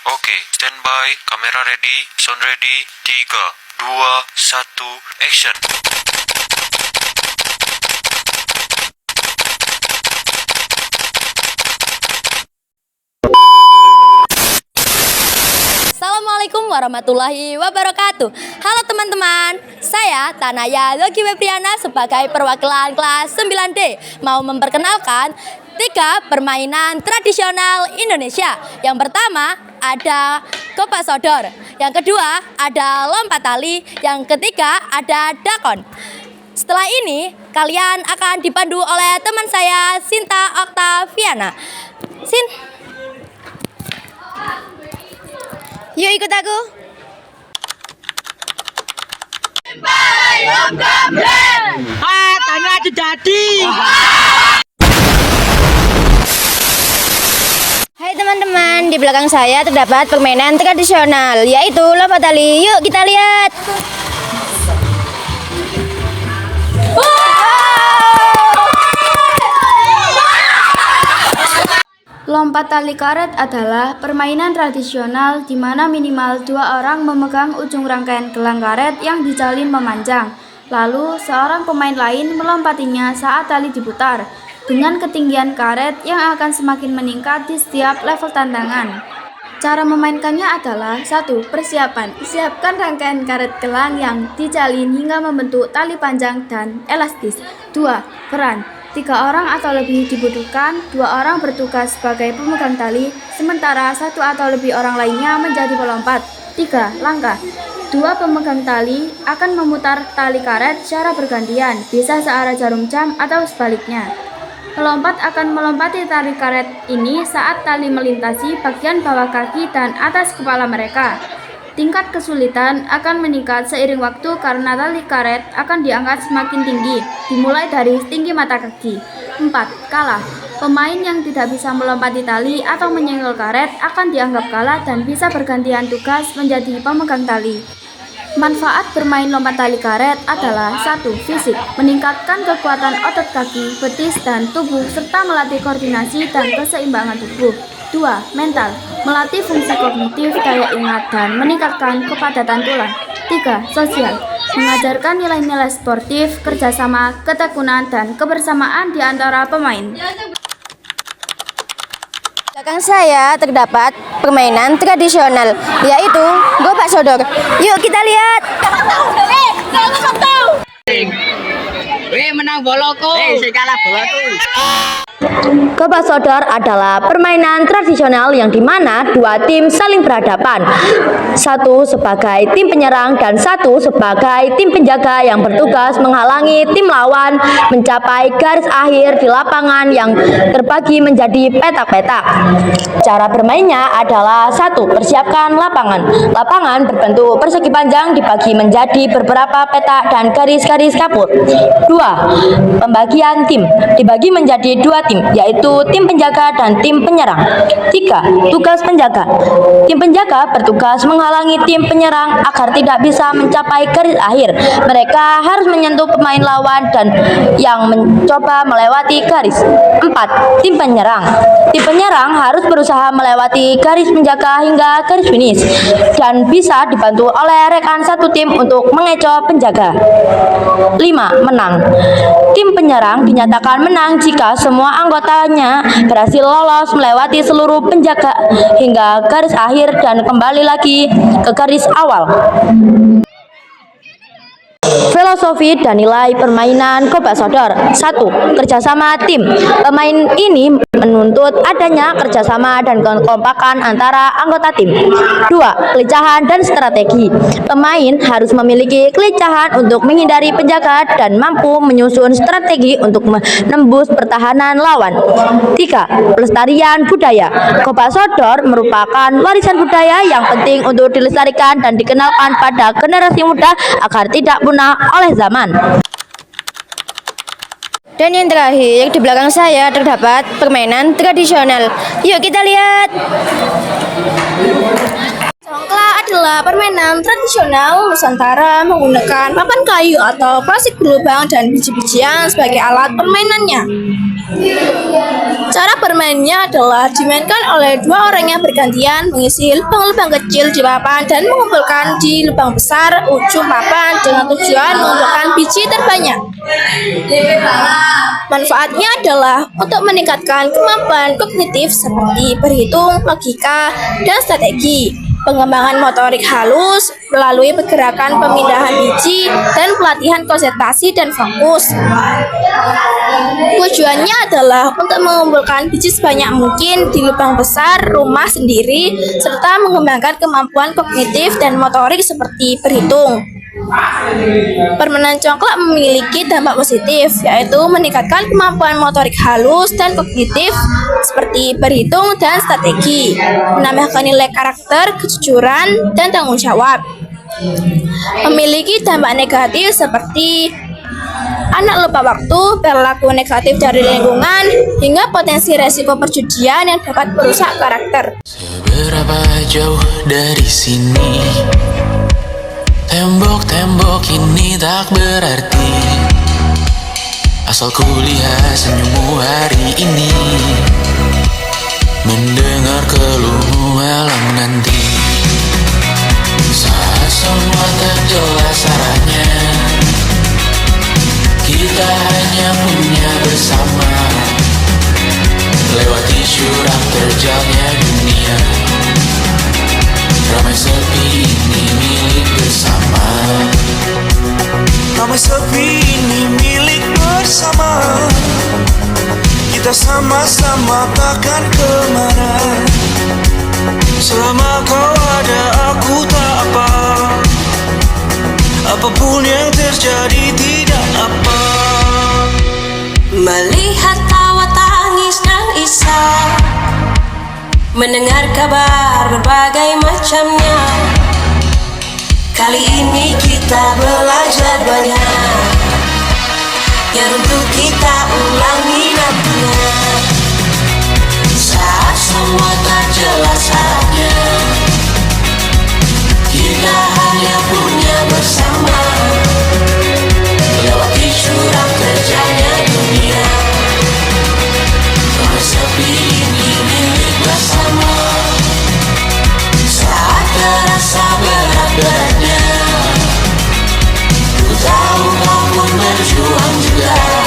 Oke, standby, kamera ready, sound ready, 3, 2, 1, action. Assalamualaikum warahmatullahi wabarakatuh. Halo teman-teman, saya Tanaya Logi Webriana sebagai perwakilan kelas 9D mau memperkenalkan 3 permainan tradisional Indonesia. Yang pertama ada Gopak Sodor, yang kedua ada lompat tali, yang ketiga ada dakon. Setelah ini kalian akan dipandu oleh teman saya Sinta Oktaviana. Yuk ikut aku. Tanya aja jadi. Hai teman-teman, di belakang saya terdapat permainan tradisional yaitu lompat tali. Yuk kita lihat. Lompat tali karet adalah permainan tradisional di mana minimal 2 orang memegang ujung rangkaian gelang karet yang dijalin memanjang. Lalu seorang pemain lain melompatinya saat tali diputar dengan ketinggian karet yang akan semakin meningkat di setiap level tantangan. Cara memainkannya adalah 1. Persiapan. Siapkan rangkaian karet gelang yang dijalin hingga membentuk tali panjang dan elastis. 2. Peran. 3 orang atau lebih dibutuhkan, 2 orang bertugas sebagai pemegang tali, sementara 1 atau lebih orang lainnya menjadi pelompat. 3. Langkah. 2 pemegang tali akan memutar tali karet secara bergantian, bisa searah jarum jam atau sebaliknya. Pelompat akan melompati tali karet ini saat tali melintasi bagian bawah kaki dan atas kepala mereka. Tingkat kesulitan akan meningkat seiring waktu karena tali karet akan diangkat semakin tinggi, dimulai dari tinggi mata kaki. 4. Kalah. Pemain yang tidak bisa melompati tali atau menyenggol karet akan dianggap kalah dan bisa bergantian tugas menjadi pemegang tali. Manfaat bermain lompat tali karet adalah 1. Fisik, meningkatkan kekuatan otot kaki, betis, dan tubuh, serta melatih koordinasi dan keseimbangan tubuh. 2. Mental, melatih fungsi kognitif, daya ingat, dan meningkatkan kepadatan tulang. 3. Sosial, mengajarkan nilai-nilai sportif, kerjasama, ketekunan, dan kebersamaan di antara pemain. Belakang saya terdapat permainan tradisional yaitu Gopak Sodor. Yuk kita lihat. Menang boloku. Si kalah boloku. Gopak Sodor adalah permainan tradisional yang dimana 2 tim saling berhadapan, 1 sebagai tim penyerang dan 1 sebagai tim penjaga yang bertugas menghalangi tim lawan mencapai garis akhir di lapangan yang terbagi menjadi petak-petak. Cara bermainnya adalah 1. Persiapkan lapangan. Lapangan berbentuk persegi panjang dibagi menjadi beberapa petak dan garis-garis kapur. 2. Pembagian tim dibagi menjadi 2 tim, yaitu tim penjaga dan tim penyerang. 3. Tugas penjaga. Tim penjaga bertugas menghalangi tim penyerang agar tidak bisa mencapai garis akhir. Mereka harus menyentuh pemain lawan dan yang mencoba melewati garis. 4. Tim penyerang. Tim penyerang harus berusaha melewati garis penjaga hingga garis finish dan bisa dibantu oleh rekan satu tim untuk mengecoh penjaga. 5. Menang. Tim penyerang dinyatakan menang jika semua anggotanya berhasil lolos melewati seluruh penjaga hingga garis akhir dan kembali lagi ke garis awal. Filosofi dan nilai permainan Gopak Sodor. 1. Kerjasama tim. Pemain ini menuntut adanya kerjasama dan kekompakan antara anggota tim. 2. Kelicahan dan strategi. Pemain harus memiliki kelicahan untuk menghindari penjaga dan mampu menyusun strategi untuk menembus pertahanan lawan. 3. Pelestarian budaya. Gopak Sodor merupakan warisan budaya yang penting untuk dilestarikan dan dikenalkan pada generasi muda agar tidak punah oleh zaman. Dan yang terakhir, di belakang saya terdapat permainan tradisional. Yuk kita lihat. Congklak adalah permainan Permainan tradisional Nusantara menggunakan papan kayu atau plastik berlubang dan biji-bijian sebagai alat permainannya. Cara bermainnya adalah dimainkan oleh dua orang yang bergantian mengisi lubang-lubang kecil di papan dan mengumpulkan di lubang besar ujung papan dengan tujuan mengumpulkan biji terbanyak. Manfaatnya adalah untuk meningkatkan kemampuan kognitif seperti berhitung, logika, dan strategi, pengembangan motorik halus melalui pergerakan pemindahan biji, dan pelatihan konsentrasi dan fokus. Tujuannya adalah untuk mengumpulkan biji sebanyak mungkin di lubang besar rumah sendiri, serta mengembangkan kemampuan kognitif dan motorik seperti berhitung. Permainan congklak memiliki dampak positif, yaitu meningkatkan kemampuan motorik halus dan kognitif seperti berhitung dan strategi, menambahkan nilai karakter, kejujuran, dan tanggung jawab. Memiliki dampak negatif seperti anak lupa waktu, perilaku negatif dari lingkungan, hingga potensi resiko perjudian yang dapat merusak karakter. Seberapa jauh dari sini? Tembok-tembok ini tak berarti, asal kulihat senyummu hari ini, mendengar keluhmu malam nanti. Saat semua tak jelas arahnya, kita hanya punya bersama, lewati syurang terjalnya dunia. Ramai sepi ini milik bersama, ramai sepi ini milik bersama. Kita sama-sama takkan kemana. Selama kau ada aku tak apa, apapun yang terjadi tidak apa. Melihat tawa tangis dan isah, mendengar kabar berbagai macamnya. Kali ini kita belajar banyak yang untuk kita ulangi nantinya. Saat semua tak jelas arahnya, kita hanya punya bersama, lewati jurang terjangnya dunia. Ramai sepi ini milik bersama, saat terasa berat-beratnya, ku tahu kau pun berjuang juga.